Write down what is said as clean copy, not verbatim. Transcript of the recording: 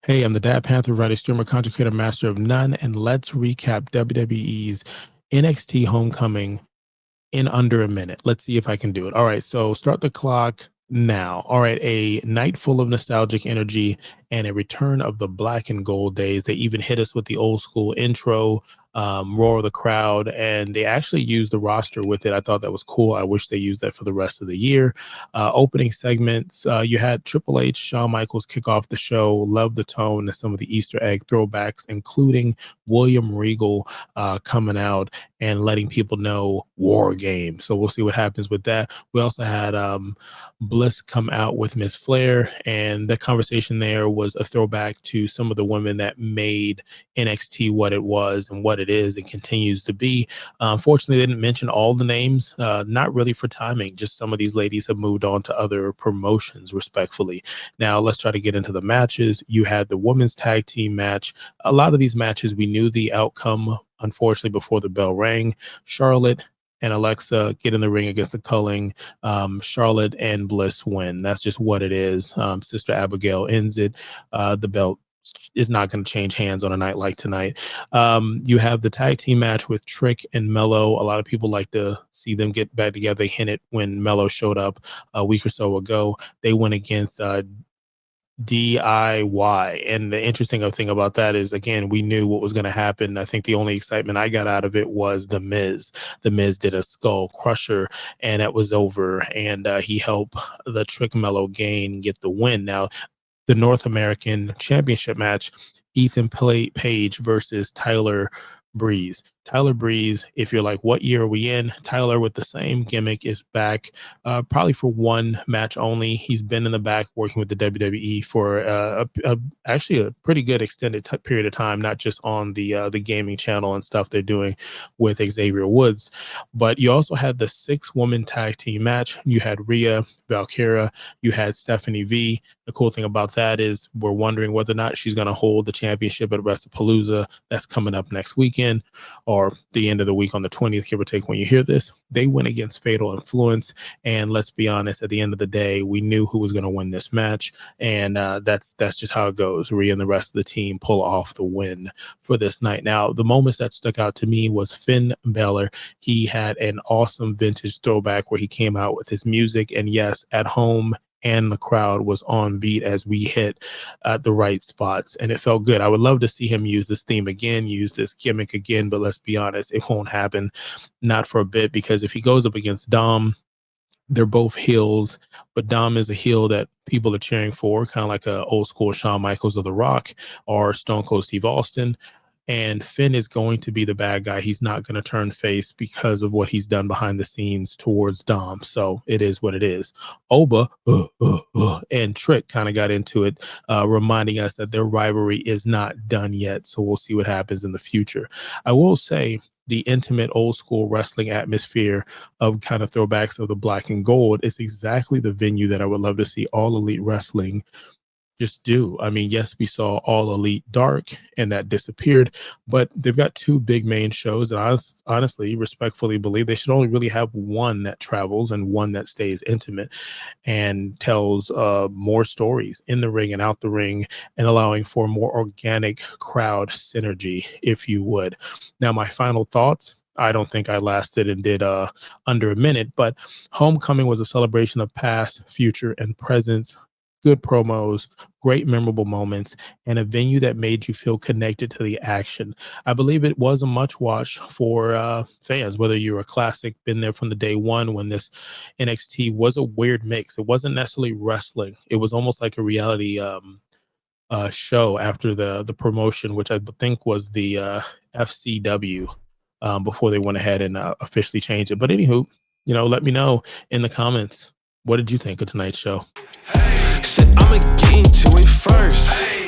Hey, I'm the Dad Panther, writer, streamer, content creator, master of none, and let's recap WWE's NXT Homecoming in under a minute. Let's see if I can do it. All right, so start the clock now. All right, a night full of nostalgic energy and a return of the black and gold days. They even hit us with the old school intro, roar of the crowd, and they actually used the roster with it. I thought that was cool. I wish they used that for the rest of the year. Opening segments, you had Triple H, Shawn Michaels kick off the show. Love the tone and some of the Easter egg throwbacks, including William Regal coming out and letting people know war game. So we'll see what happens with that. We also had Bliss come out with Miss Flair, and the conversation there was a throwback to some of the women that made NXT what it was and what it is and continues to be. Unfortunately, they didn't mention all the names, not really for timing. Just some of these ladies have moved on to other promotions, respectfully. Now, let's try to get into the matches. You had the women's tag team match. A lot of these matches, we knew the outcome, unfortunately, before the bell rang. Charlotte and Alexa get in the ring against the Culling. Charlotte and Bliss win. That's just what it is. Sister Abigail ends it. The belt is not going to change hands on a night like tonight. You have the tag team match with Trick and Mello. A lot of people like to see them get back together. They hinted when Mello showed up a week or so ago. They went against DIY. And the interesting thing about that is, again, we knew what was going to happen. I think the only excitement I got out of it was The Miz. The Miz did a skull crusher, and that was over. And he helped the Trick Mello Gain get the win. Now, the North American Championship match, Ethan Page versus Tyler Breeze. Tyler Breeze, if you're like, what year are we in? Tyler, with the same gimmick, is back probably for one match only. He's been in the back working with the WWE for actually a pretty good extended period of time, not just on the gaming channel and stuff they're doing with Xavier Woods. But you also had the 6-woman tag team match. You had Rhea, Valkyria, you had Stephanie V. The cool thing about that is we're wondering whether or not she's going to hold the championship at WrestlePalooza. That's coming up next weekend, or the end of the week on the 20th, give or take when you hear this. They went against Fatal Influence, and let's be honest, at the end of the day, we knew who was going to win this match, and that's just how it goes. Rhea and the rest of the team pull off the win for this night. Now, the moments that stuck out to me was Finn Bálor. He had an awesome vintage throwback where he came out with his music, and yes, at home and the crowd was on beat as we hit the right spots, and it felt good. I would love to see him use this theme again, use this gimmick again, but let's be honest, it won't happen, not for a bit, because if he goes up against Dom, they're both heels, but Dom is a heel that people are cheering for, kind of like a old school Shawn Michaels of The Rock or Stone Cold Steve Austin. And Finn is going to be the bad guy. He's not going to turn face because of what he's done behind the scenes towards Dom. So it is what it is. Oba and Trick kind of got into it, reminding us that their rivalry is not done yet. So we'll see what happens in the future. I will say the intimate old school wrestling atmosphere of kind of throwbacks of the black and gold is exactly the venue that I would love to see All Elite Wrestling just do. I mean, yes, we saw All Elite Dark and that disappeared, but they've got 2 big main shows, and I honestly, respectfully believe they should only really have one that travels and one that stays intimate and tells more stories in the ring and out the ring, and allowing for more organic crowd synergy, if you would. Now, my final thoughts. I don't think I lasted and did under a minute, but Homecoming was a celebration of past, future, and present. Good promos, great memorable moments, and a venue that made you feel connected to the action. I believe it was a much watch for fans, whether you're a classic, been there from the day one when this NXT was a weird mix. It wasn't necessarily wrestling. It was almost like a reality show after the promotion, which I think was the FCW, before they went ahead and officially changed it. But anywho, let me know in the comments, what did you think of tonight's show? Said I'ma get into it first.